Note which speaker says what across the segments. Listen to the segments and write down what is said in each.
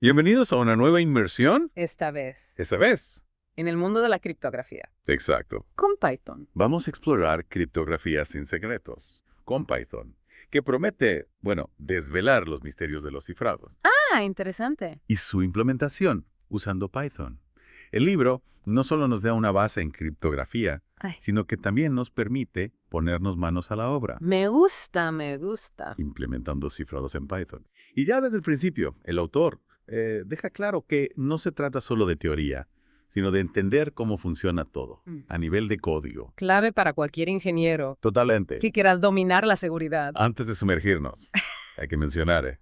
Speaker 1: Bienvenidos a una nueva inmersión.
Speaker 2: Esta vez,
Speaker 1: Esta vez.
Speaker 2: en el mundo de la criptografía,
Speaker 1: Exacto.
Speaker 2: con Python.
Speaker 1: Vamos a explorar criptografía sin secretos, con Python, que promete, desvelar los misterios de los cifrados
Speaker 2: Ah, interesante.
Speaker 1: y su implementación usando Python. El libro no solo nos da una base en criptografía,
Speaker 2: Ay,
Speaker 1: sino que también nos permite ponernos manos a la obra,
Speaker 2: me gusta, me gusta.
Speaker 1: implementando cifrados en Python. Y ya desde el principio, el autor deja claro que no se trata solo de teoría, sino de entender cómo funciona todo, a nivel de código.
Speaker 2: Clave para cualquier ingeniero
Speaker 1: Totalmente.
Speaker 2: que quiera dominar la seguridad.
Speaker 1: Antes de sumergirnos, hay que mencionar,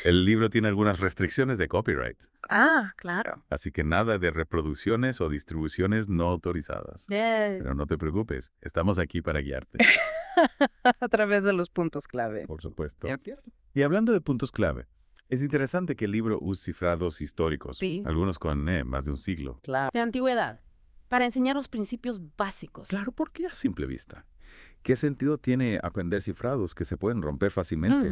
Speaker 1: el libro tiene algunas restricciones de copyright,
Speaker 2: Ah, claro.
Speaker 1: así que nada de reproducciones o distribuciones no autorizadas. Pero no te preocupes, estamos aquí para guiarte,
Speaker 2: A través de los puntos clave.
Speaker 1: por supuesto.
Speaker 2: ¿Cierto?
Speaker 1: Y hablando de puntos clave, es interesante que el libro use cifrados históricos,
Speaker 2: Sí.
Speaker 1: algunos con más de un siglo.
Speaker 2: Claro. De antigüedad, para enseñar los principios básicos.
Speaker 1: Claro, ¿por qué a simple vista? ¿Qué sentido tiene aprender cifrados que se pueden romper fácilmente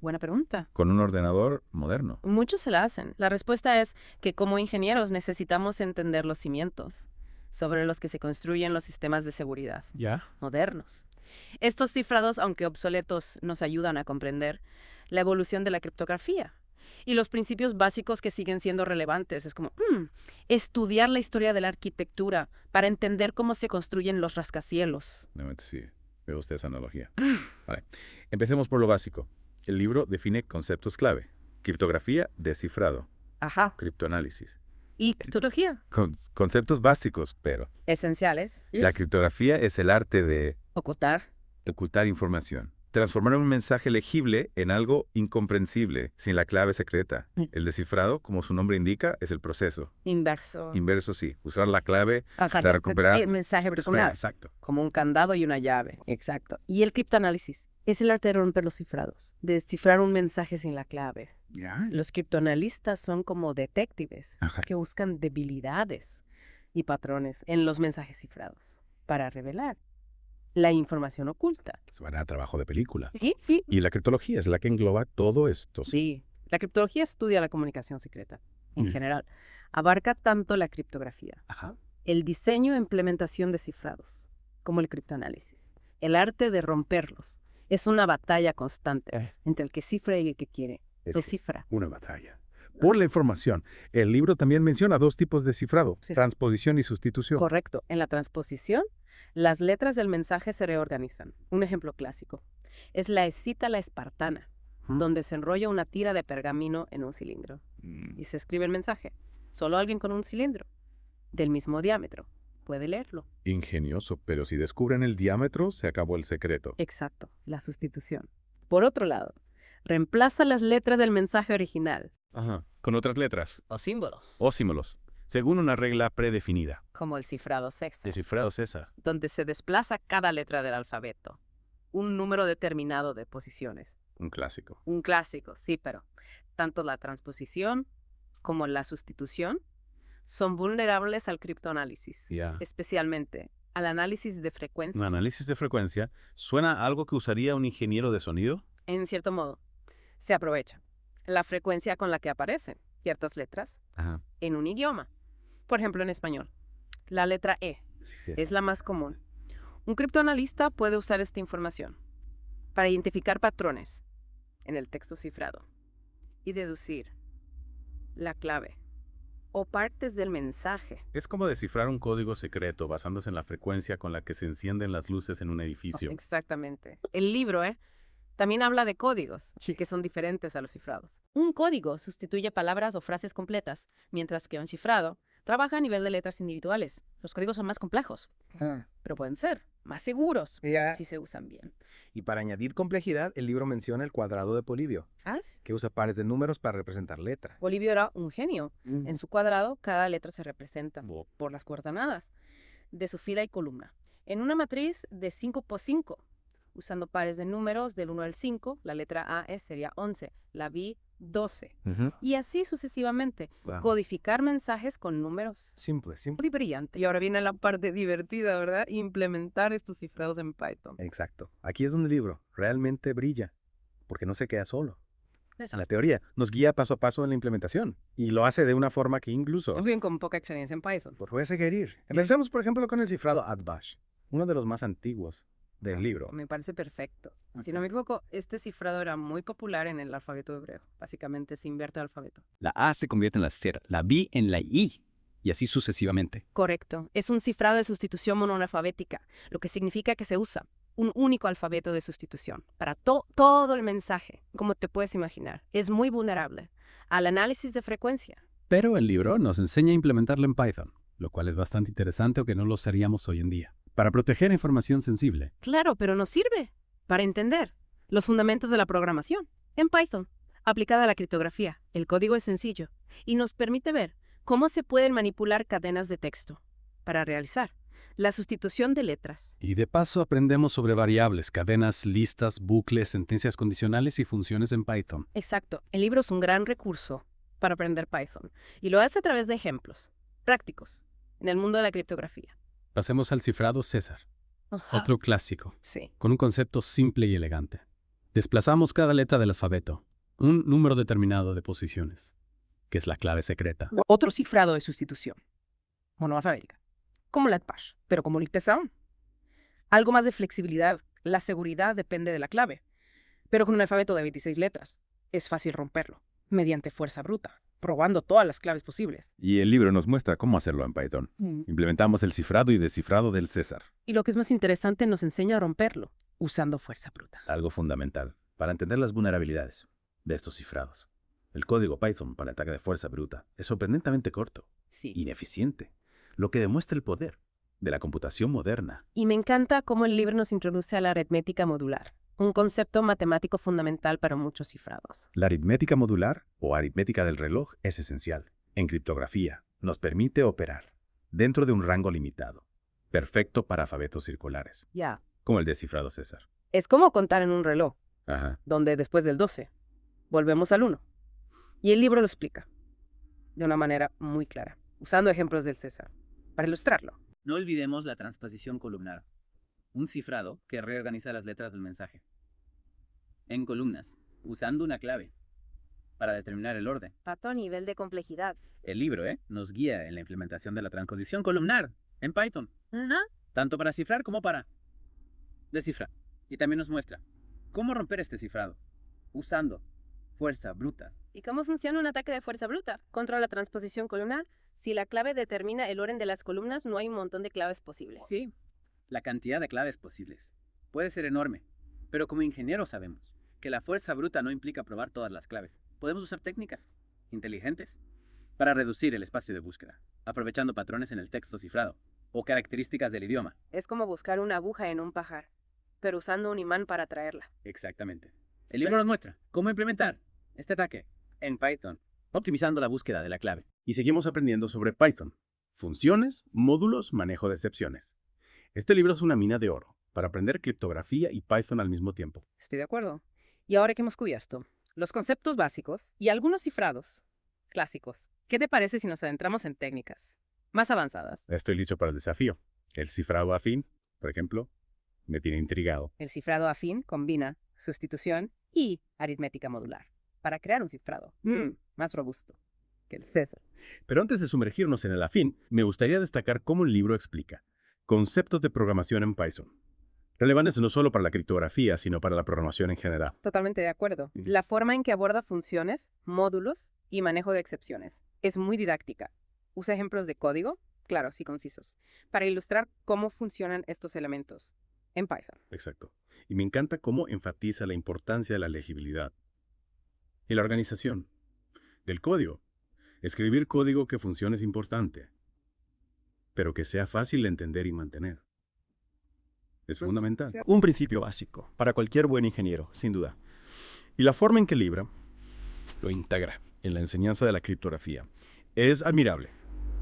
Speaker 2: Buena pregunta.
Speaker 1: con un ordenador moderno?
Speaker 2: Muchos se la hacen. La respuesta es que como ingenieros necesitamos entender los cimientos sobre los que se construyen los sistemas de seguridad
Speaker 1: ¿Ya?
Speaker 2: modernos. Estos cifrados, aunque obsoletos, nos ayudan a comprender la evolución de la criptografía y los principios básicos que siguen siendo relevantes. Es como estudiar la historia de la arquitectura para entender cómo se construyen los rascacielos.
Speaker 1: Realmente sí, me gusta esa analogía. Vale, empecemos por lo básico. El libro define conceptos clave. Criptografía, descifrado,
Speaker 2: Ajá.
Speaker 1: criptoanálisis.
Speaker 2: Y criptografía.
Speaker 1: Conceptos básicos, pero
Speaker 2: Esenciales.
Speaker 1: la criptografía es el arte de
Speaker 2: Ocultar.
Speaker 1: ocultar información. Transformar un mensaje legible en algo incomprensible, sin la clave secreta. El descifrado, como su nombre indica, es el proceso.
Speaker 2: Inverso.
Speaker 1: Inverso sí, usar la clave
Speaker 2: Ajá,
Speaker 1: para recuperar
Speaker 2: el mensaje original.
Speaker 1: Exacto.
Speaker 2: Como un candado y una llave. Exacto. Y el criptoanálisis es el arte de romper los cifrados, de descifrar un mensaje sin la clave.
Speaker 1: ¿Ya?
Speaker 2: Los criptoanalistas son como detectives
Speaker 1: Ajá.
Speaker 2: que buscan debilidades y patrones en los mensajes cifrados para revelar la información oculta.
Speaker 1: Suena a trabajo de película.
Speaker 2: Y
Speaker 1: Y la criptología es la que engloba todo esto.
Speaker 2: sí, la criptología estudia la comunicación secreta en
Speaker 1: Mm.
Speaker 2: general. Abarca tanto la criptografía,
Speaker 1: Ajá.
Speaker 2: el diseño e implementación de cifrados, como el criptoanálisis. El arte de romperlos es una batalla constante entre el que cifra y el que quiere.
Speaker 1: Es
Speaker 2: Descifra.
Speaker 1: una batalla. Por la información. El libro también menciona dos tipos de cifrado,
Speaker 2: Sí.
Speaker 1: transposición y sustitución.
Speaker 2: Correcto. En la transposición, las letras del mensaje se reorganizan. Un ejemplo clásico es la escita la espartana, donde se enrolla una tira de pergamino en un cilindro y se escribe el mensaje. Solo alguien con un cilindro del mismo diámetro puede leerlo.
Speaker 1: Ingenioso, pero si descubren el diámetro, se acabó el secreto.
Speaker 2: Exacto, la sustitución. Por otro lado, reemplaza las letras del mensaje original,
Speaker 1: Ajá. Con otras letras.
Speaker 2: o símbolos,
Speaker 1: O símbolos. Según una regla predefinida.
Speaker 2: como el cifrado sexto,
Speaker 1: Descifrado César.
Speaker 2: donde se desplaza cada letra del alfabeto, un número determinado de posiciones.
Speaker 1: Un clásico.
Speaker 2: Un clásico, sí, pero tanto la transposición como la sustitución son vulnerables al criptoanálisis,
Speaker 1: Ya.
Speaker 2: especialmente al análisis de
Speaker 1: Un
Speaker 2: frecuencia.
Speaker 1: análisis de frecuencia suena a algo que usaría un ingeniero de sonido.
Speaker 2: En cierto modo, se aprovecha la frecuencia con la que aparecen ciertas letras
Speaker 1: Ajá.
Speaker 2: en un idioma. Por ejemplo, en español, la letra E es la más común. Un criptoanalista puede usar esta información para identificar patrones en el texto cifrado y deducir la clave o partes del mensaje.
Speaker 1: Es como descifrar un código secreto basándose en la frecuencia con la que se encienden las luces en un edificio.
Speaker 2: Exactamente. El libro, también habla de códigos que son diferentes a los cifrados. Un código sustituye palabras o frases completas, mientras que un cifrado trabaja a nivel de letras individuales. Los códigos son más complejos, pero pueden ser más seguros si se usan bien.
Speaker 3: Y para añadir complejidad, el libro menciona el cuadrado de Polibio, que usa pares de números para representar letras.
Speaker 2: Polibio era un genio. En su cuadrado, cada letra se representa por las coordenadas de su fila y columna. En una matriz de 5 por 5, usando pares de números del 1 al 5, la letra A sería 11, la B 12. Y así sucesivamente.
Speaker 3: Wow.
Speaker 2: Codificar mensajes con números.
Speaker 3: Simple.
Speaker 2: Muy brillante. Y ahora viene la parte divertida, ¿verdad? Implementar estos cifrados en Python.
Speaker 3: Exacto. Aquí es donde el libro realmente brilla, porque no se queda solo. a la teoría. Nos guía paso a paso en la implementación. Y lo hace de una forma que incluso...
Speaker 2: Muy bien, con poca experiencia en Python.
Speaker 3: Pues puede seguir. Empecemos, por ejemplo, con el cifrado ATBASH, uno de los más antiguos del libro.
Speaker 2: Me parece perfecto. Si no me equivoco, este cifrado era muy popular en el alfabeto hebreo. Básicamente se invierte el alfabeto.
Speaker 4: La A se convierte en la Z, la B en la I, y así sucesivamente.
Speaker 2: Correcto. Es un cifrado de sustitución monoalfabética, lo que significa que se usa un único alfabeto de sustitución para todo el mensaje, como te puedes imaginar. Es muy vulnerable al análisis de frecuencia.
Speaker 4: Pero el libro nos enseña a implementarlo en Python, lo cual es bastante interesante o que no lo haríamos hoy en día, para proteger información sensible.
Speaker 2: Claro, pero nos sirve para entender los fundamentos de la programación en Python, aplicada a la criptografía. El código es sencillo y nos permite ver cómo se pueden manipular cadenas de texto para realizar la sustitución de letras.
Speaker 4: Y de paso aprendemos sobre variables, cadenas, listas, bucles, sentencias condicionales y funciones en Python.
Speaker 2: Exacto. El libro es un gran recurso para aprender Python y lo hace a través de ejemplos prácticos en el mundo de la criptografía.
Speaker 4: Pasemos al cifrado César,
Speaker 2: Ajá.
Speaker 4: otro clásico,
Speaker 2: Sí.
Speaker 4: con un concepto simple y elegante. Desplazamos cada letra del alfabeto, un número determinado de posiciones, que es la clave secreta.
Speaker 2: Otro cifrado de sustitución monoalfabética, como la ATBASH, pero como Lictezón. Algo más de flexibilidad. La seguridad depende de la clave, pero con un alfabeto de 26 letras es fácil romperlo mediante fuerza bruta, probando todas las claves posibles.
Speaker 1: Y el libro nos muestra cómo hacerlo en Python. Implementamos el cifrado y descifrado del César.
Speaker 2: Y lo que es más interesante, nos enseña a romperlo usando fuerza bruta.
Speaker 1: Algo fundamental para entender las vulnerabilidades de estos cifrados. El código Python para el ataque de fuerza bruta es sorprendentemente corto,
Speaker 2: Sí.
Speaker 1: ineficiente, lo que demuestra el poder de la computación moderna.
Speaker 2: Y me encanta cómo el libro nos introduce a la aritmética modular, un concepto matemático fundamental para muchos cifrados.
Speaker 1: La aritmética modular o aritmética del reloj es esencial. En criptografía, nos permite operar dentro de un rango limitado, perfecto para alfabetos circulares,
Speaker 2: Ya.
Speaker 1: como el descifrado César.
Speaker 2: Es como contar en un reloj,
Speaker 1: Ajá.
Speaker 2: donde después del 12 volvemos al 1. Y el libro lo explica de una manera muy clara, usando ejemplos del César, para ilustrarlo.
Speaker 5: No olvidemos la transposición columnar, un cifrado que reorganiza las letras del mensaje en columnas, usando una clave para determinar el orden.
Speaker 2: Alto nivel de complejidad.
Speaker 5: El libro nos guía en la implementación de la transposición columnar en Python, tanto para cifrar como para descifrar. Y también nos muestra cómo romper este cifrado, usando fuerza bruta.
Speaker 2: ¿Y cómo funciona un ataque de fuerza bruta contra la transposición columnar? Si la clave determina el orden de las columnas, no hay un montón de claves posibles.
Speaker 5: Sí, la cantidad de claves posibles puede ser enorme, pero como ingenieros sabemos que la fuerza bruta no implica probar todas las claves. Podemos usar técnicas inteligentes para reducir el espacio de búsqueda, aprovechando patrones en el texto cifrado o características del idioma.
Speaker 2: Es como buscar una aguja en un pajar, pero usando un imán para atraerla.
Speaker 5: Exactamente. El libro nos muestra cómo implementar este ataque en Python, optimizando la búsqueda de la clave.
Speaker 1: Y seguimos aprendiendo sobre Python. Funciones, módulos, manejo de excepciones. Este libro es una mina de oro para aprender criptografía y Python al mismo tiempo.
Speaker 2: Estoy de acuerdo. Y ahora que hemos cubierto los conceptos básicos y algunos cifrados clásicos, ¿qué te parece si nos adentramos en técnicas más avanzadas?
Speaker 1: Estoy listo para el desafío. El cifrado afín, por ejemplo, me tiene intrigado.
Speaker 2: El cifrado afín combina sustitución y aritmética modular para crear un cifrado más robusto que el César.
Speaker 1: Pero antes de sumergirnos en el afín, me gustaría destacar cómo el libro explica conceptos de programación en Python, relevantes no solo para la criptografía, sino para la programación en general.
Speaker 2: Totalmente de acuerdo. La forma en que aborda funciones, módulos y manejo de excepciones es muy didáctica. Usa ejemplos de código, claros y concisos, para ilustrar cómo funcionan estos elementos en Python.
Speaker 1: Exacto. Y me encanta cómo enfatiza la importancia de la legibilidad y la organización del código. Escribir código que funcione es importante, pero que sea fácil de entender y mantener. Es fundamental.
Speaker 6: Un principio básico para cualquier buen ingeniero, sin duda. Y la forma en que Libra lo integra en la enseñanza de la criptografía es admirable.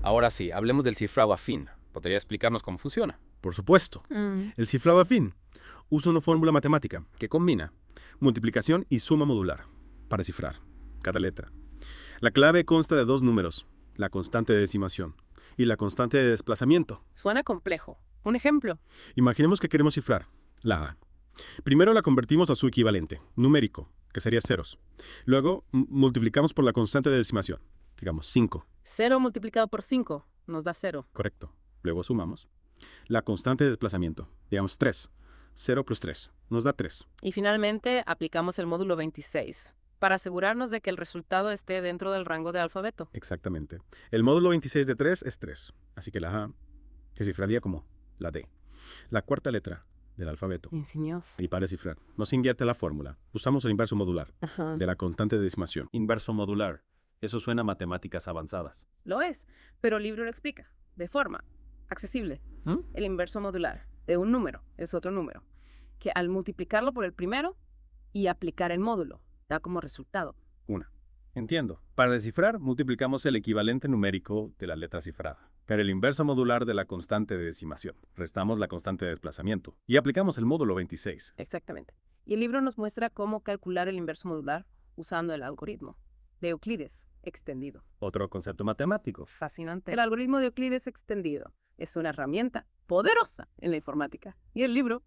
Speaker 3: Ahora sí, hablemos del cifrado afín. ¿Podría explicarnos cómo funciona?
Speaker 6: Por supuesto, el cifrado afín usa una fórmula matemática que combina multiplicación y suma modular para cifrar cada letra. La clave consta de dos números, la constante de decimación y la constante de desplazamiento.
Speaker 2: Suena complejo. Un ejemplo.
Speaker 6: Imaginemos que queremos cifrar la A. Primero la convertimos a su equivalente, numérico, que sería ceros. Luego multiplicamos por la constante de decimación, digamos 5.
Speaker 2: 0 multiplicado por 5 nos da 0.
Speaker 6: Correcto. Luego sumamos. La constante de desplazamiento, digamos 3. 0 plus 3 nos da 3.
Speaker 2: Y finalmente aplicamos el módulo 26 para asegurarnos de que el resultado esté dentro del rango de alfabeto.
Speaker 6: Exactamente. El módulo 26 de 3 es 3. Así que la A se cifraría como la D. La cuarta letra del alfabeto.
Speaker 2: Ingenioso.
Speaker 6: Y para descifrar, nos invierte la fórmula. Usamos el inverso modular
Speaker 2: Ajá.
Speaker 6: de la constante de decimación.
Speaker 4: Inverso modular. Eso suena a matemáticas avanzadas.
Speaker 2: Lo es, pero el libro lo explica de forma accesible. El inverso modular de un número es otro número, que al multiplicarlo por el primero y aplicar el módulo, da como resultado.
Speaker 4: Entiendo. Para descifrar, multiplicamos el equivalente numérico de la letra cifrada, pero el inverso modular de la constante de decimación. Restamos la constante de desplazamiento y aplicamos el módulo 26.
Speaker 2: Exactamente. Y el libro nos muestra cómo calcular el inverso modular usando el algoritmo de Euclides extendido.
Speaker 4: Otro concepto matemático.
Speaker 2: Fascinante. El algoritmo de Euclides extendido es una herramienta poderosa en la informática y el libro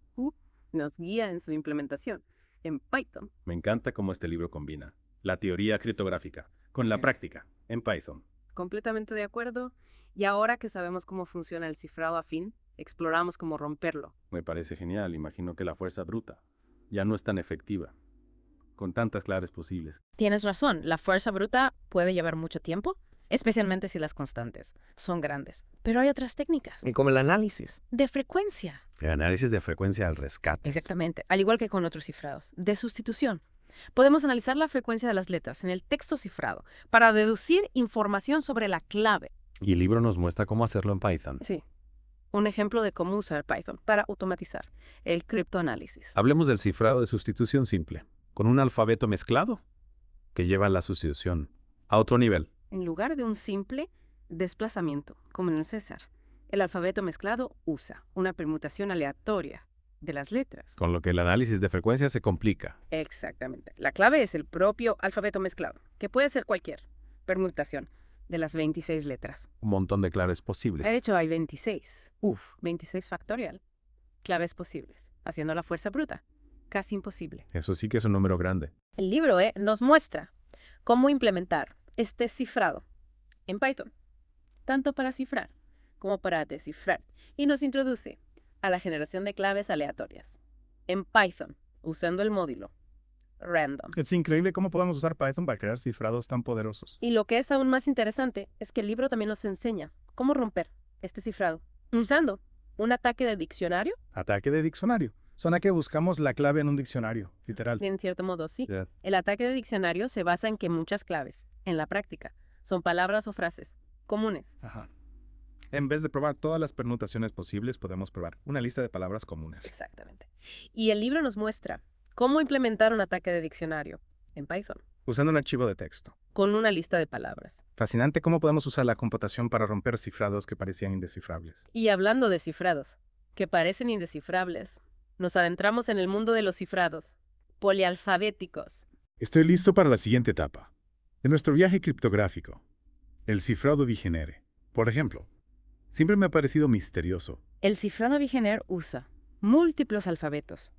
Speaker 2: nos guía en su implementación en Python.
Speaker 4: Me encanta cómo este libro combina la teoría criptográfica con la práctica en Python.
Speaker 2: Completamente de acuerdo. Y ahora que sabemos cómo funciona el cifrado afín, exploramos cómo romperlo.
Speaker 4: Me parece genial. Imagino que la fuerza bruta ya no es tan efectiva, con tantas claves posibles.
Speaker 2: Tienes razón, la fuerza bruta puede llevar mucho tiempo, especialmente si las constantes son grandes. Pero hay otras técnicas.
Speaker 7: Y como el análisis.
Speaker 2: De frecuencia.
Speaker 7: El análisis de frecuencia al rescate.
Speaker 2: Exactamente, al igual que con otros cifrados. De sustitución. Podemos analizar la frecuencia de las letras en el texto cifrado para deducir información sobre la clave.
Speaker 7: Y el libro nos muestra cómo hacerlo en Python.
Speaker 2: Sí. Un ejemplo de cómo usar Python para automatizar el criptoanálisis.
Speaker 7: Hablemos del cifrado de sustitución simple, con un alfabeto mezclado que lleva la sustitución a otro nivel.
Speaker 2: En lugar de un simple desplazamiento, como en el César, el alfabeto mezclado usa una permutación aleatoria de las letras.
Speaker 7: Con lo que el análisis de frecuencia se complica.
Speaker 2: Exactamente. La clave es el propio alfabeto mezclado, que puede ser cualquier permutación de las 26 letras.
Speaker 7: Un montón de claves posibles.
Speaker 2: De hecho, hay 26. 26 factorial. Claves posibles, haciendo la fuerza bruta. Casi imposible.
Speaker 7: Eso sí que es un número grande.
Speaker 2: El libro nos muestra cómo implementar este cifrado en Python, tanto para cifrar como para descifrar, y nos introduce a la generación de claves aleatorias en Python, usando el módulo random.
Speaker 8: Es increíble cómo podemos usar Python para crear cifrados tan poderosos.
Speaker 2: Y lo que es aún más interesante es que el libro también nos enseña cómo romper este cifrado usando un ataque de diccionario.
Speaker 8: Ataque de diccionario. Suena que buscamos la clave en un diccionario, literal.
Speaker 2: En cierto modo, sí.
Speaker 7: Yeah.
Speaker 2: El ataque de diccionario se basa en que muchas claves, en la práctica, son palabras o frases comunes.
Speaker 8: Ajá. En vez de probar todas las permutaciones posibles, podemos probar una lista de palabras comunes.
Speaker 2: Exactamente. Y el libro nos muestra cómo implementar un ataque de diccionario en Python,
Speaker 8: Usando un archivo de texto.
Speaker 2: con una lista de palabras.
Speaker 8: Fascinante cómo podemos usar la computación para romper cifrados que parecían indescifrables.
Speaker 2: Y hablando de cifrados, que parecen indescifrables, nos adentramos en el mundo de los cifrados polialfabéticos.
Speaker 1: Estoy listo para la siguiente etapa de nuestro viaje criptográfico, el cifrado Vigenère. Por ejemplo, siempre me ha parecido misterioso.
Speaker 2: El cifrado Vigenère usa múltiples alfabetos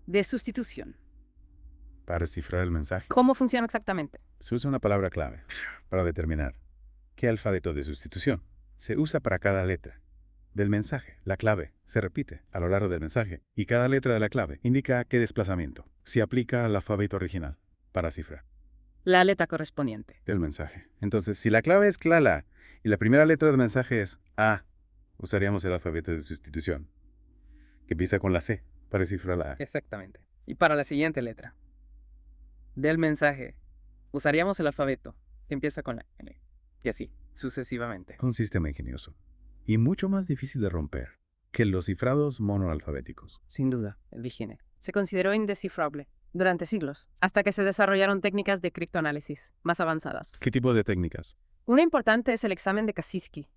Speaker 2: de sustitución.
Speaker 1: Para descifrar el mensaje,
Speaker 2: ¿Cómo funciona exactamente?
Speaker 1: se usa una palabra clave para determinar qué alfabeto de sustitución se usa para cada letra del mensaje. La clave se repite a lo largo del mensaje y cada letra de la clave indica qué desplazamiento se aplica al alfabeto original para cifrar
Speaker 2: La letra correspondiente.
Speaker 1: del mensaje. Entonces, si la clave es clara y la primera letra del mensaje es A, usaríamos el alfabeto de sustitución, que empieza con la C para descifrar la A.
Speaker 5: Exactamente. Y para la siguiente letra del mensaje, usaríamos el alfabeto que empieza con la N. Y así, sucesivamente.
Speaker 1: Un sistema ingenioso y mucho más difícil de romper que los cifrados monoalfabéticos.
Speaker 5: Sin duda, el Vigenère.
Speaker 2: Se consideró indescifrable durante siglos, hasta que se desarrollaron técnicas de criptoanálisis más avanzadas.
Speaker 1: ¿Qué tipo de técnicas?
Speaker 2: Una importante es el examen de Kaczynski,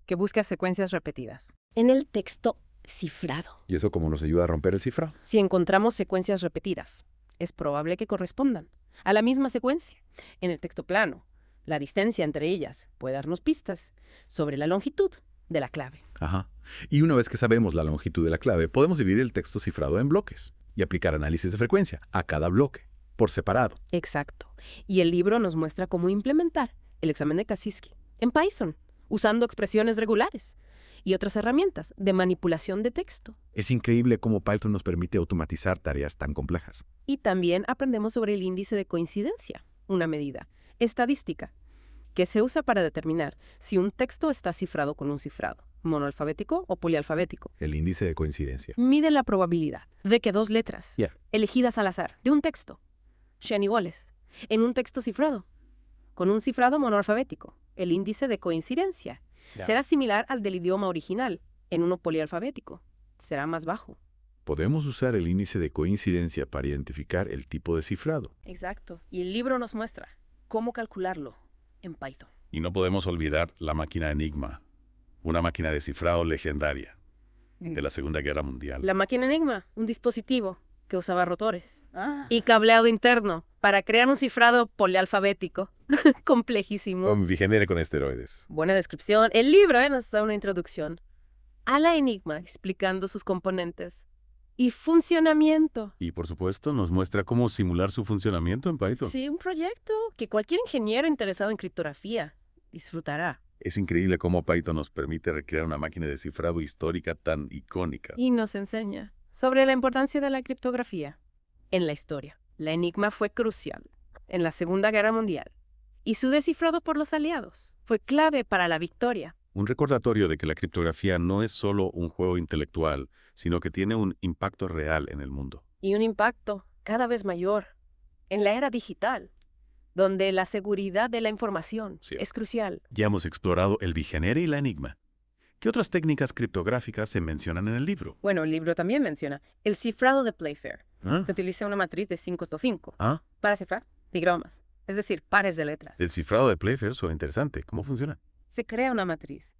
Speaker 2: que busca secuencias repetidas.
Speaker 9: En el texto cifrado.
Speaker 1: ¿Y eso cómo nos ayuda a romper el cifrado?
Speaker 2: Si encontramos secuencias repetidas, es probable que correspondan a la misma secuencia. En el texto plano, la distancia entre ellas puede darnos pistas sobre la longitud de la clave.
Speaker 1: Ajá. Y una vez que sabemos la longitud de la clave, podemos dividir el texto cifrado en bloques y aplicar análisis de frecuencia a cada bloque.
Speaker 7: por separado.
Speaker 2: Exacto. Y el libro nos muestra cómo implementar el examen de Kaczynski en Python, usando expresiones regulares y otras herramientas de manipulación de texto.
Speaker 7: Es increíble cómo Python nos permite automatizar tareas tan complejas.
Speaker 2: Y también aprendemos sobre el índice de coincidencia, una medida estadística que se usa para determinar si un texto está cifrado con un cifrado, monoalfabético o polialfabético.
Speaker 7: El índice de coincidencia.
Speaker 2: Mide la probabilidad de que dos letras elegidas al azar de un texto sean iguales en un texto cifrado con un cifrado monoalfabético. El índice de coincidencia será similar al del idioma original en uno polialfabético. Será más bajo.
Speaker 7: Podemos usar el índice de coincidencia para identificar el tipo de cifrado.
Speaker 2: Exacto. Y el libro nos muestra cómo calcularlo en Python.
Speaker 1: Y no podemos olvidar la máquina Enigma, una máquina de cifrado legendaria de la Segunda Guerra Mundial.
Speaker 2: La máquina Enigma, un dispositivo que usaba rotores y cableado interno para crear un cifrado polialfabético complejísimo.
Speaker 1: Un bigenere con esteroides.
Speaker 2: Buena descripción. El libro nos da una introducción a la Enigma, explicando sus componentes y funcionamiento.
Speaker 1: Y por supuesto nos muestra cómo simular su funcionamiento en Python.
Speaker 2: Sí, un proyecto que cualquier ingeniero interesado en criptografía disfrutará.
Speaker 1: Es increíble cómo Python nos permite recrear una máquina de cifrado histórica tan icónica.
Speaker 2: Y nos enseña sobre la importancia de la criptografía en la historia. La Enigma fue crucial en la Segunda Guerra Mundial y su descifrado por los aliados fue clave para la victoria.
Speaker 1: Un recordatorio de que la criptografía no es solo un juego intelectual, sino que tiene un impacto real en el mundo.
Speaker 2: Y un impacto cada vez mayor en la era digital, donde la seguridad de la información es crucial.
Speaker 1: Ya hemos explorado el bigenere y la Enigma. ¿Qué otras técnicas criptográficas se mencionan en el libro?
Speaker 2: Bueno, el libro también menciona el cifrado de Playfair, que utiliza una matriz de 5x5 para cifrar digramas, es decir, pares de letras.
Speaker 1: El cifrado de Playfair suena interesante. ¿Cómo funciona?
Speaker 2: Se crea una matriz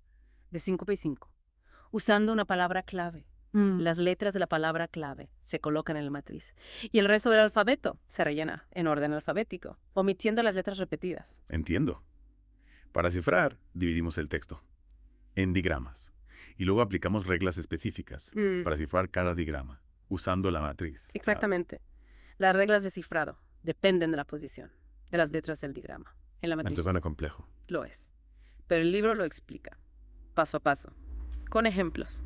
Speaker 2: de 5x5 usando una palabra clave. Las letras de la palabra clave se colocan en la matriz y el resto del alfabeto se rellena en orden alfabético, omitiendo las letras repetidas.
Speaker 1: Entiendo. Para cifrar, dividimos el texto en digramas y luego aplicamos reglas específicas para cifrar cada digrama, usando la matriz.
Speaker 2: Exactamente. Las reglas de cifrado dependen de la posición de las letras del digrama en la matriz.
Speaker 1: Entonces suena complejo.
Speaker 2: Lo es. Pero el libro lo explica, paso a paso, con ejemplos.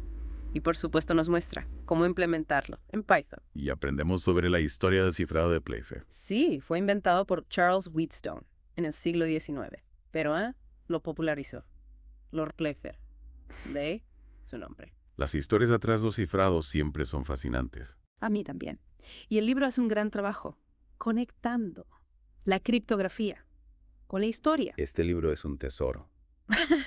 Speaker 2: Y por supuesto nos muestra cómo implementarlo en Python.
Speaker 1: Y aprendemos sobre la historia del cifrado de Playfair.
Speaker 2: Sí, fue inventado por Charles Wheatstone en el siglo XIX, pero lo popularizó Lord Playfair, de ahí su nombre.
Speaker 1: Las historias atrás de los cifrados siempre son fascinantes.
Speaker 2: A mí también. Y el libro hace un gran trabajo conectando la criptografía con la historia.
Speaker 1: Este libro es un tesoro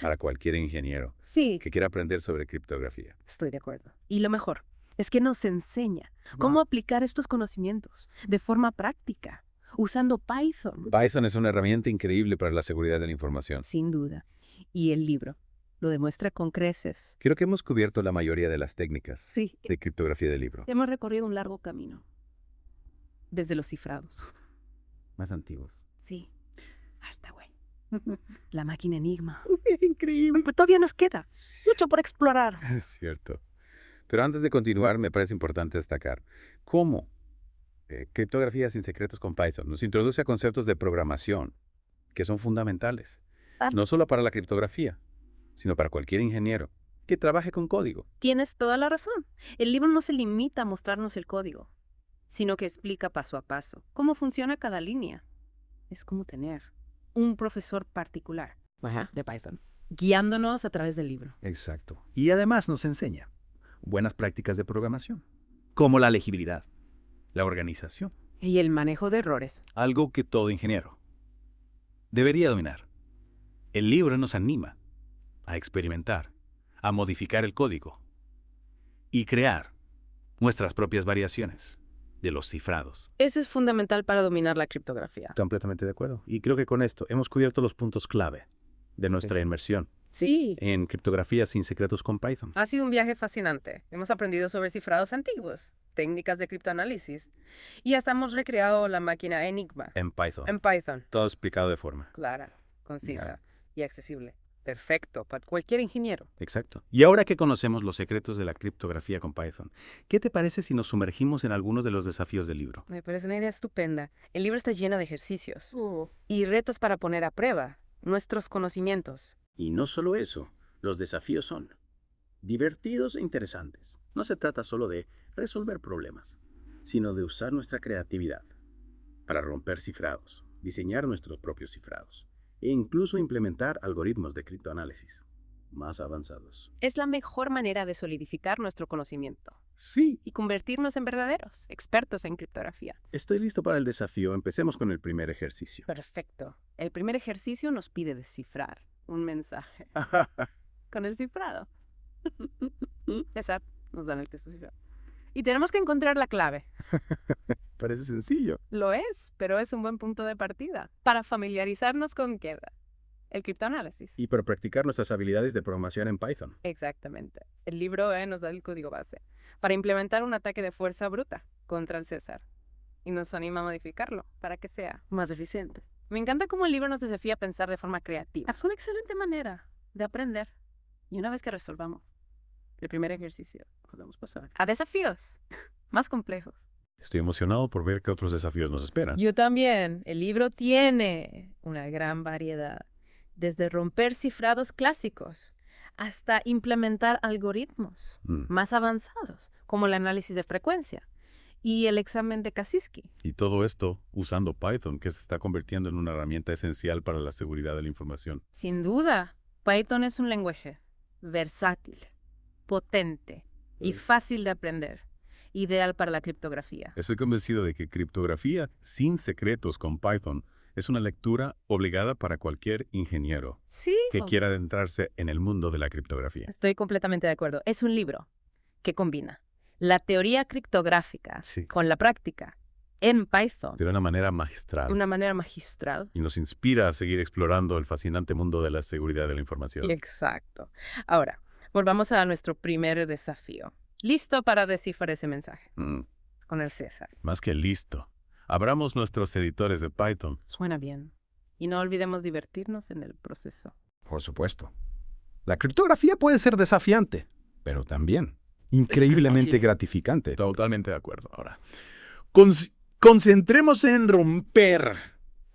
Speaker 1: para cualquier ingeniero que quiera aprender sobre criptografía.
Speaker 2: Estoy de acuerdo. Y lo mejor es que nos enseña cómo aplicar estos conocimientos de forma práctica, usando Python.
Speaker 1: Python es una herramienta increíble para la seguridad de la información.
Speaker 2: Sin duda. Y el libro lo demuestra con creces.
Speaker 1: Creo que hemos cubierto la mayoría de las técnicas de criptografía del libro.
Speaker 2: Hemos recorrido un largo camino. Desde los cifrados.
Speaker 1: Más antiguos.
Speaker 2: Sí. Hasta, la máquina Enigma.
Speaker 1: Increíble.
Speaker 2: Pero todavía nos queda mucho por explorar.
Speaker 1: Es cierto. Pero antes de continuar, me parece importante destacar cómo criptografía sin secretos con Python nos introduce a conceptos de programación que son fundamentales. No solo para la criptografía, sino para cualquier ingeniero que trabaje con código.
Speaker 2: Tienes toda la razón. El libro no se limita a mostrarnos el código, sino que explica paso a paso cómo funciona cada línea. Es como tener un profesor particular de Python, guiándonos a través del libro.
Speaker 7: Exacto. Y además nos enseña buenas prácticas de programación, como la legibilidad, la organización.
Speaker 2: Y el manejo de errores.
Speaker 7: Algo que todo ingeniero debería dominar. El libro nos anima a experimentar, a modificar el código y crear nuestras propias variaciones de los cifrados.
Speaker 2: Eso es fundamental para dominar la criptografía.
Speaker 7: Completamente de acuerdo. Y creo que con esto hemos cubierto los puntos clave de nuestra inmersión en criptografía sin secretos con Python.
Speaker 2: Ha sido un viaje fascinante. Hemos aprendido sobre cifrados antiguos, técnicas de criptoanálisis y hasta hemos recreado la máquina Enigma.
Speaker 7: En Python.
Speaker 2: En Python.
Speaker 7: Todo explicado de forma
Speaker 2: clara, concisa y accesible Perfecto, para cualquier ingeniero.
Speaker 7: Exacto. Y ahora que conocemos los secretos de la criptografía con Python, ¿qué te parece si nos sumergimos en algunos de los desafíos del libro?
Speaker 2: Me parece una idea estupenda. El libro está lleno de ejercicios y retos para poner a prueba nuestros conocimientos.
Speaker 1: Y no solo eso, los desafíos son divertidos e interesantes. No se trata solo de resolver problemas, sino de usar nuestra creatividad para romper cifrados, diseñar nuestros propios cifrados e incluso implementar algoritmos de criptoanálisis más avanzados.
Speaker 2: Es la mejor manera de solidificar nuestro conocimiento
Speaker 1: Sí.
Speaker 2: y convertirnos en verdaderos expertos en criptografía.
Speaker 1: Estoy listo para el desafío. Empecemos con el primer ejercicio.
Speaker 2: Perfecto. El primer ejercicio nos pide descifrar un mensaje con el cifrado. César, nos dan el texto cifrado. Y tenemos que encontrar la clave.
Speaker 1: Parece sencillo.
Speaker 2: Lo es, pero es un buen punto de partida para familiarizarnos con qué va. El criptoanálisis.
Speaker 1: Y para practicar nuestras habilidades de programación en Python.
Speaker 2: Exactamente. El libro nos da el código base para implementar un ataque de fuerza bruta contra el César. Y nos anima a modificarlo para que sea más eficiente. Me encanta cómo el libro nos desafía a pensar de forma creativa. Es una excelente manera de aprender. Y una vez que resolvamos el primer ejercicio, podemos pasar a desafíos más complejos.
Speaker 1: Estoy emocionado por ver qué otros desafíos nos esperan.
Speaker 2: Yo también. El libro tiene una gran variedad. Desde romper cifrados clásicos hasta implementar algoritmos más avanzados, como el análisis de frecuencia y el examen de Kaczynski.
Speaker 1: Y todo esto usando Python, que se está convirtiendo en una herramienta esencial para la seguridad de la información.
Speaker 2: Sin duda, Python es un lenguaje versátil, potente y fácil de aprender, ideal para la criptografía.
Speaker 1: Estoy convencido de que criptografía sin secretos con Python es una lectura obligada para cualquier ingeniero
Speaker 2: Sí.
Speaker 1: que quiera adentrarse en el mundo de la criptografía.
Speaker 2: Estoy completamente de acuerdo. Es un libro que combina la teoría criptográfica
Speaker 1: Sí.
Speaker 2: con la práctica en Python
Speaker 1: De una manera magistral.
Speaker 2: de una manera magistral.
Speaker 1: Y nos inspira a seguir explorando el fascinante mundo de la seguridad de la información.
Speaker 2: Exacto. Ahora, volvamos a nuestro primer desafío. ¿Listo para descifrar ese mensaje? Con el César.
Speaker 1: Más que listo. Abramos nuestros editores de Python.
Speaker 2: Suena bien. Y no olvidemos divertirnos en el proceso.
Speaker 6: Por supuesto. La criptografía puede ser desafiante, pero también increíblemente gratificante.
Speaker 8: Totalmente de acuerdo. Ahora,
Speaker 6: Concentremos en romper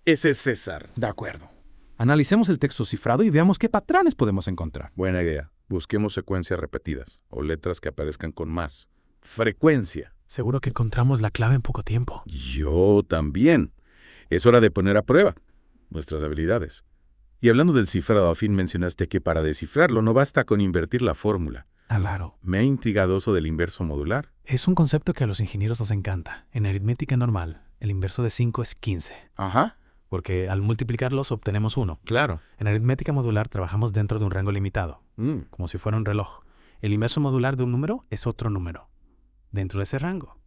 Speaker 6: ese César.
Speaker 3: De acuerdo. Analicemos el texto cifrado y veamos qué patrones podemos encontrar.
Speaker 6: Buena idea. Busquemos secuencias repetidas o letras que aparezcan con más frecuencia.
Speaker 10: Seguro que encontramos la clave en poco tiempo.
Speaker 6: Yo también. Es hora de poner a prueba nuestras habilidades. Y hablando del cifrado, a fin mencionaste que para descifrarlo no basta con invertir la fórmula.
Speaker 10: Claro.
Speaker 6: Me ha intrigado eso del inverso modular.
Speaker 10: Es un concepto que a los ingenieros nos encanta. En aritmética normal, el inverso de 5 es 15.
Speaker 6: Ajá.
Speaker 10: Porque al multiplicarlos obtenemos 1.
Speaker 6: Claro.
Speaker 10: En aritmética modular trabajamos dentro de un rango limitado, como si fuera un reloj. El inverso modular de un número es otro número, dentro de ese rango,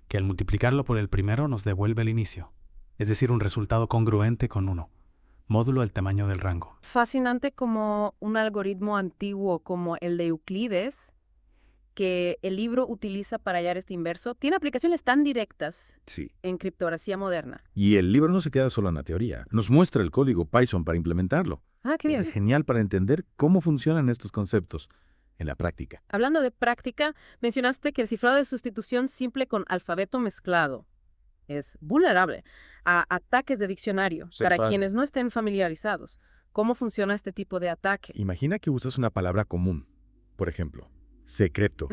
Speaker 10: que al multiplicarlo por el primero nos devuelve el inicio, es decir, un resultado congruente con 1, módulo del tamaño del rango.
Speaker 2: Fascinante como un algoritmo antiguo como el de Euclides, que el libro utiliza para hallar este inverso, tiene aplicaciones tan directas
Speaker 6: Sí.
Speaker 2: en criptografía moderna.
Speaker 6: Y el libro no se queda solo en la teoría. Nos muestra el código Python para implementarlo.
Speaker 2: Ah, qué bien.
Speaker 6: Es genial para entender cómo funcionan estos conceptos en la práctica.
Speaker 2: Hablando de práctica, mencionaste que el cifrado de sustitución simple con alfabeto mezclado es vulnerable a ataques de diccionario.
Speaker 6: Sexual.
Speaker 2: Para quienes no estén familiarizados, ¿cómo funciona este tipo de ataque?
Speaker 6: Imagina que usas una palabra común. Por ejemplo, secreto,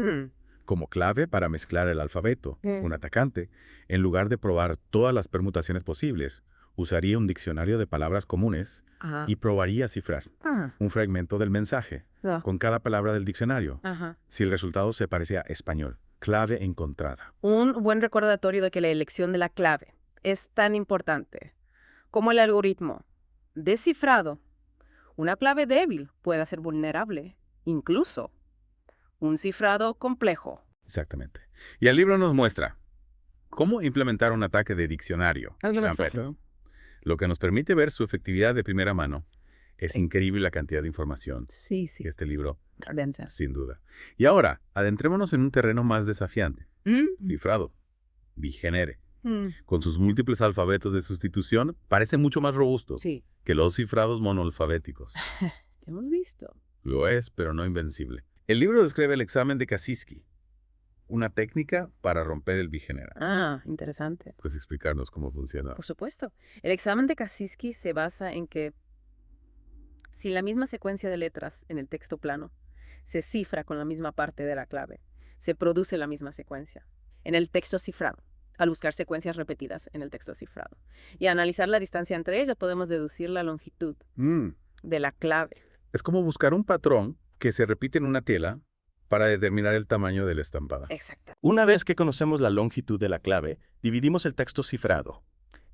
Speaker 6: como clave para mezclar el alfabeto. Un atacante, en lugar de probar todas las permutaciones posibles, usaría un diccionario de palabras comunes
Speaker 2: Ajá.
Speaker 6: y probaría cifrar un fragmento del mensaje
Speaker 2: Ah.
Speaker 6: con cada palabra del diccionario.
Speaker 2: Ajá.
Speaker 6: Si el resultado se parece a español, clave encontrada.
Speaker 2: Un buen recordatorio de que la elección de la clave es tan importante como el algoritmo descifrado. Una clave débil puede ser vulnerable, incluso un cifrado complejo.
Speaker 6: Exactamente. Y el libro nos muestra cómo implementar un ataque de diccionario.
Speaker 2: Perfecto.
Speaker 6: Lo que nos permite ver su efectividad de primera mano. Es increíble la cantidad de información
Speaker 2: Sí,
Speaker 6: que este libro,
Speaker 2: densa.
Speaker 6: sin duda. Y ahora, adentrémonos en un terreno más desafiante. Cifrado. Bigenere. Con sus múltiples alfabetos de sustitución, parece mucho más robusto
Speaker 2: Sí.
Speaker 6: que los cifrados monoalfabéticos.
Speaker 2: Hemos visto.
Speaker 1: Lo es, pero no invencible. El libro describe el examen de Kaczynski, una técnica para romper el bigeneral.
Speaker 2: Ah, interesante.
Speaker 1: ¿Puedes explicarnos cómo funciona?
Speaker 2: Por supuesto. El examen de Kaczynski se basa en que si la misma secuencia de letras en el texto plano se cifra con la misma parte de la clave, se produce la misma secuencia en el texto cifrado, al buscar secuencias repetidas en el texto cifrado. Y analizar la distancia entre ellas, podemos deducir la longitud de la clave.
Speaker 1: Es como buscar un patrón que se repite en una tela para determinar el tamaño de la estampada.
Speaker 2: Exacto.
Speaker 11: Una vez que conocemos la longitud de la clave, dividimos el texto cifrado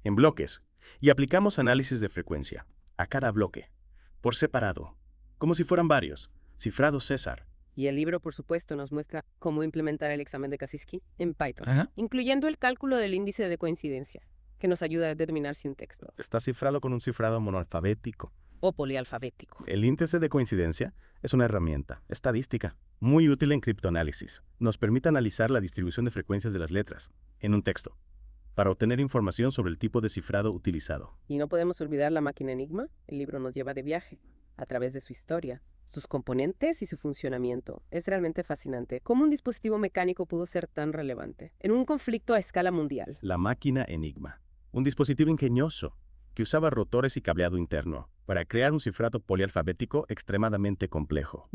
Speaker 11: en bloques y aplicamos análisis de frecuencia a cada bloque, por separado, como si fueran varios. Cifrado César.
Speaker 2: Y el libro, por supuesto, nos muestra cómo implementar el examen de Kaczynski en Python, incluyendo el cálculo del índice de coincidencia, que nos ayuda a determinar si un texto
Speaker 11: Está cifrado con un cifrado monoalfabético.
Speaker 2: o polialfabético.
Speaker 11: El índice de coincidencia es una herramienta estadística muy útil en criptoanálisis. Nos permite analizar la distribución de frecuencias de las letras en un texto para obtener información sobre el tipo de cifrado utilizado.
Speaker 2: Y no podemos olvidar la máquina Enigma. El libro nos lleva de viaje a través de su historia, sus componentes y su funcionamiento. Es realmente fascinante cómo un dispositivo mecánico pudo ser tan relevante en un conflicto a escala mundial.
Speaker 11: La máquina Enigma, un dispositivo ingenioso que usaba rotores y cableado interno para crear un cifrado polialfabético extremadamente complejo.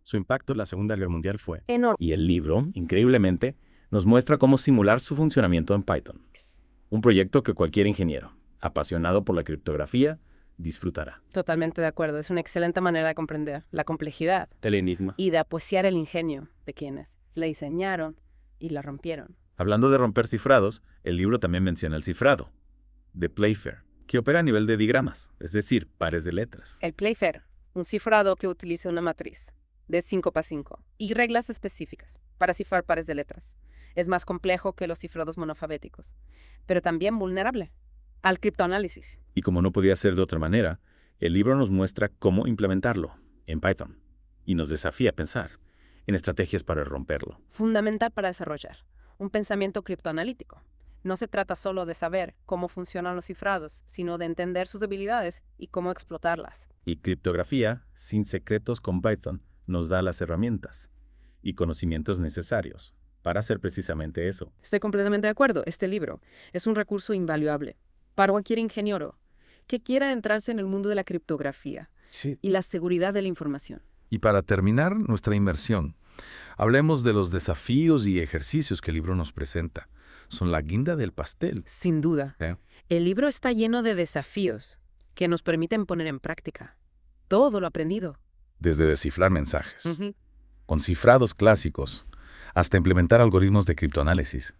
Speaker 11: Su impacto en la Segunda Guerra Mundial fue
Speaker 2: enorme.
Speaker 12: Y el libro, increíblemente, nos muestra cómo simular su funcionamiento en Python. Un proyecto que cualquier ingeniero, apasionado por la criptografía, disfrutará.
Speaker 2: Totalmente de acuerdo. Es una excelente manera de comprender la complejidad
Speaker 12: Del enigma.
Speaker 2: y de apreciar el ingenio de quienes la diseñaron y la rompieron.
Speaker 12: Hablando de romper cifrados, el libro también menciona el cifrado, de Playfair, que opera a nivel de digramas, es decir, pares de letras.
Speaker 2: El Playfair, un cifrado que utiliza una matriz de 5x5 y reglas específicas para cifrar pares de letras. Es más complejo que los cifrados monofabéticos, pero también vulnerable al criptoanálisis.
Speaker 12: Y como no podía ser de otra manera, el libro nos muestra cómo implementarlo en Python y nos desafía a pensar en estrategias para romperlo.
Speaker 2: Fundamental para desarrollar un pensamiento criptoanalítico. No se trata solo de saber cómo funcionan los cifrados, sino de entender sus debilidades y cómo explotarlas.
Speaker 12: Y criptografía sin secretos con Python nos da las herramientas y conocimientos necesarios para hacer precisamente eso.
Speaker 2: Estoy completamente de acuerdo. Este libro es un recurso invaluable para cualquier ingeniero que quiera adentrarse en el mundo de la criptografía y la seguridad de la información.
Speaker 13: Y para terminar nuestra inmersión, hablemos de los desafíos y ejercicios que el libro nos presenta. Son la guinda del pastel.
Speaker 2: Sin duda. El libro está lleno de desafíos que nos permiten poner en práctica todo lo aprendido.
Speaker 13: Desde descifrar mensajes, con cifrados clásicos, hasta implementar algoritmos de criptoanálisis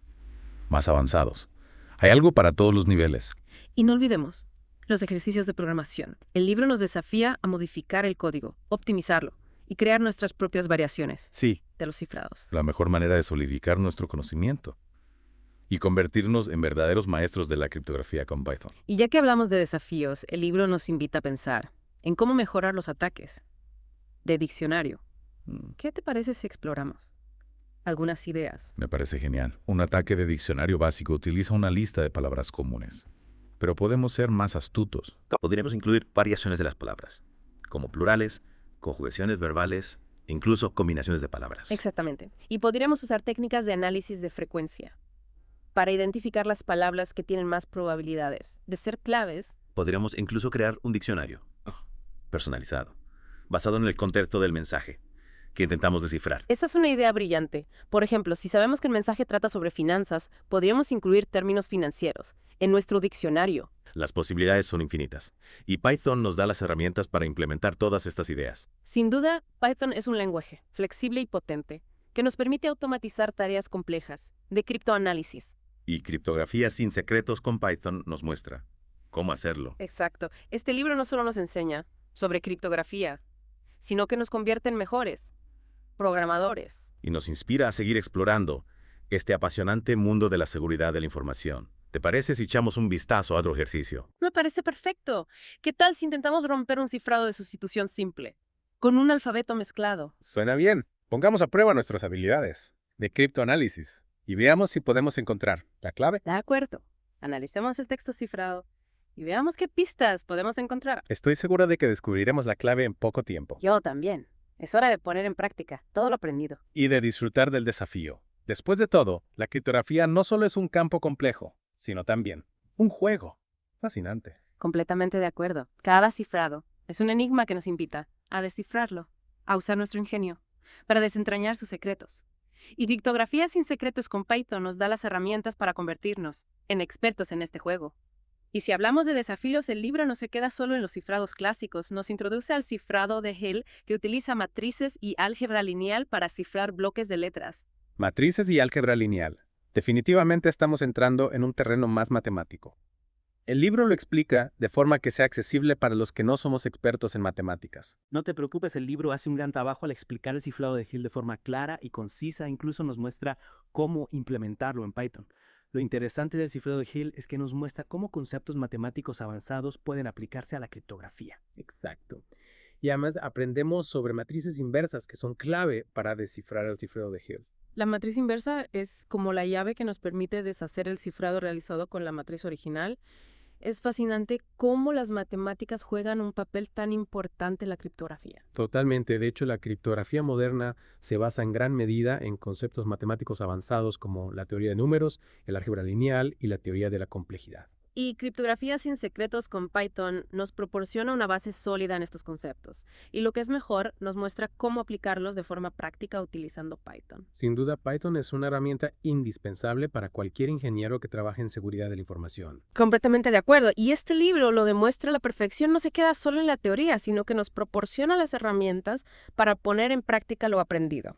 Speaker 13: más avanzados. Hay algo para todos los niveles.
Speaker 2: Y no olvidemos los ejercicios de programación. El libro nos desafía a modificar el código, optimizarlo y crear nuestras propias variaciones de los cifrados.
Speaker 13: La mejor manera de solidificar nuestro conocimiento y convertirnos en verdaderos maestros de la criptografía con Python.
Speaker 2: Y ya que hablamos de desafíos, el libro nos invita a pensar en cómo mejorar los ataques de diccionario. ¿Qué te parece si exploramos algunas ideas?
Speaker 13: Me parece genial. Un ataque de diccionario básico utiliza una lista de palabras comunes, pero podemos ser más astutos.
Speaker 14: Podríamos incluir variaciones de las palabras, como plurales, conjugaciones verbales, incluso combinaciones de palabras.
Speaker 2: Exactamente. Y podríamos usar técnicas de análisis de frecuencia para identificar las palabras que tienen más probabilidades de ser claves.
Speaker 14: Podríamos incluso crear un diccionario personalizado, basado en el contexto del mensaje que intentamos descifrar.
Speaker 2: Esa es una idea brillante. Por ejemplo, si sabemos que el mensaje trata sobre finanzas, podríamos incluir términos financieros en nuestro diccionario.
Speaker 14: Las posibilidades son infinitas, y Python nos da las herramientas para implementar todas estas ideas.
Speaker 2: Sin duda, Python es un lenguaje flexible y potente que nos permite automatizar tareas complejas de criptoanálisis.
Speaker 14: Y criptografía sin secretos con Python nos muestra cómo hacerlo.
Speaker 2: Exacto. Este libro no solo nos enseña sobre criptografía, sino que nos convierte en mejores programadores.
Speaker 14: Y nos inspira a seguir explorando este apasionante mundo de la seguridad de la información. ¿Te parece si echamos un vistazo a otro ejercicio?
Speaker 2: Me parece perfecto. ¿Qué tal si intentamos romper un cifrado de sustitución simple con un alfabeto mezclado?
Speaker 3: Suena bien. Pongamos a prueba nuestras habilidades de criptoanálisis y veamos si podemos encontrar la clave.
Speaker 2: De acuerdo. Analicemos el texto cifrado y veamos qué pistas podemos encontrar.
Speaker 3: Estoy segura de que descubriremos la clave en poco tiempo.
Speaker 2: Yo también. Es hora de poner en práctica todo lo aprendido.
Speaker 3: Y de disfrutar del desafío. Después de todo, la criptografía no solo es un campo complejo, sino también un juego. Fascinante.
Speaker 2: Completamente de acuerdo. Cada cifrado es un enigma que nos invita a descifrarlo, a usar nuestro ingenio, para desentrañar sus secretos. Y Criptografía sin secretos con Python nos da las herramientas para convertirnos en expertos en este juego. Y si hablamos de desafíos, el libro no se queda solo en los cifrados clásicos, nos introduce al cifrado de Hill, que utiliza matrices y álgebra lineal para cifrar bloques de letras.
Speaker 3: Matrices y álgebra lineal. Definitivamente estamos entrando en un terreno más matemático. El libro lo explica de forma que sea accesible para los que no somos expertos en matemáticas.
Speaker 15: No te preocupes, el libro hace un gran trabajo al explicar el cifrado de Hill de forma clara y concisa, incluso nos muestra cómo implementarlo en Python. Lo interesante del cifrado de Hill es que nos muestra cómo conceptos matemáticos avanzados pueden aplicarse a la criptografía.
Speaker 3: Exacto. Y además aprendemos sobre matrices inversas que son clave para descifrar el cifrado de Hill.
Speaker 2: La matriz inversa es como la llave que nos permite deshacer el cifrado realizado con la matriz original. Es fascinante cómo las matemáticas juegan un papel tan importante en la criptografía.
Speaker 3: Totalmente. De hecho, la criptografía moderna se basa en gran medida en conceptos matemáticos avanzados como la teoría de números, el álgebra lineal y la teoría de la complejidad.
Speaker 2: Y Criptografía sin secretos con Python nos proporciona una base sólida en estos conceptos. Y lo que es mejor, nos muestra cómo aplicarlos de forma práctica utilizando Python.
Speaker 3: Sin duda, Python es una herramienta indispensable para cualquier ingeniero que trabaje en seguridad de la información.
Speaker 2: Completamente de acuerdo. Y este libro lo demuestra a la perfección. No se queda solo en la teoría, sino que nos proporciona las herramientas para poner en práctica lo aprendido.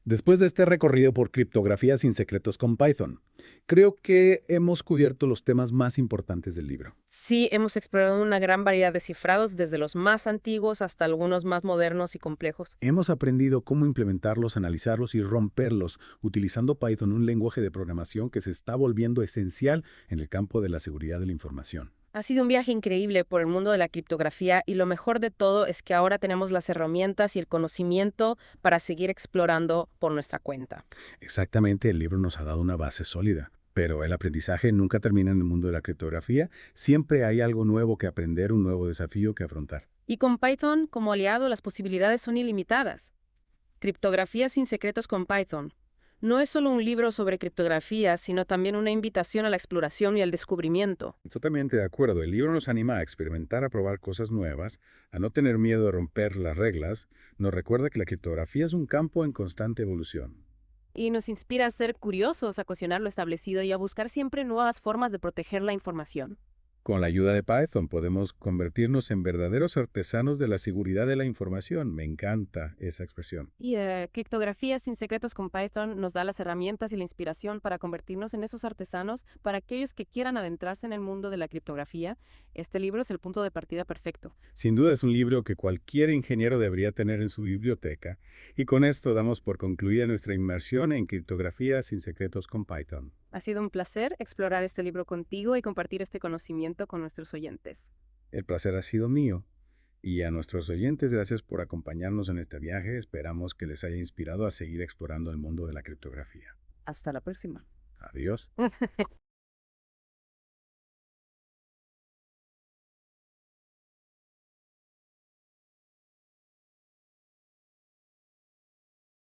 Speaker 13: Después de este recorrido por Criptografía sin secretos con Python, creo que hemos cubierto los temas más importantes del libro.
Speaker 2: Sí, hemos explorado una gran variedad de cifrados, desde los más antiguos hasta algunos más modernos y complejos.
Speaker 13: Hemos aprendido cómo implementarlos, analizarlos y romperlos utilizando Python, un lenguaje de programación que se está volviendo esencial en el campo de la seguridad de la información.
Speaker 2: Ha sido un viaje increíble por el mundo de la criptografía y lo mejor de todo es que ahora tenemos las herramientas y el conocimiento para seguir explorando por nuestra cuenta.
Speaker 13: Exactamente, el libro nos ha dado una base sólida, pero el aprendizaje nunca termina en el mundo de la criptografía. Siempre hay algo nuevo que aprender, un nuevo desafío que afrontar.
Speaker 2: Y con Python como aliado, las posibilidades son ilimitadas. Criptografía sin secretos con Python no es solo un libro sobre criptografía, sino también una invitación a la exploración y al descubrimiento.
Speaker 13: Totalmente de acuerdo. El libro nos anima a experimentar, a probar cosas nuevas, a no tener miedo de romper las reglas. Nos recuerda que la criptografía es un campo en constante evolución.
Speaker 2: Y nos inspira a ser curiosos, a cuestionar lo establecido y a buscar siempre nuevas formas de proteger la información.
Speaker 13: Con la ayuda de Python podemos convertirnos en verdaderos artesanos de la seguridad de la información. Me encanta esa expresión.
Speaker 2: Y Criptografía sin secretos con Python nos da las herramientas y la inspiración para convertirnos en esos artesanos. Para aquellos que quieran adentrarse en el mundo de la criptografía, este libro es el punto de partida perfecto.
Speaker 13: Sin duda es un libro que cualquier ingeniero debería tener en su biblioteca. Y con esto damos por concluida nuestra inmersión en Criptografía sin secretos con Python.
Speaker 2: Ha sido un placer explorar este libro contigo y compartir este conocimiento con nuestros oyentes.
Speaker 13: El placer ha sido mío. Y a nuestros oyentes, gracias por acompañarnos en este viaje. Esperamos que les haya inspirado a seguir explorando el mundo de la criptografía.
Speaker 2: Hasta la próxima.
Speaker 13: Adiós.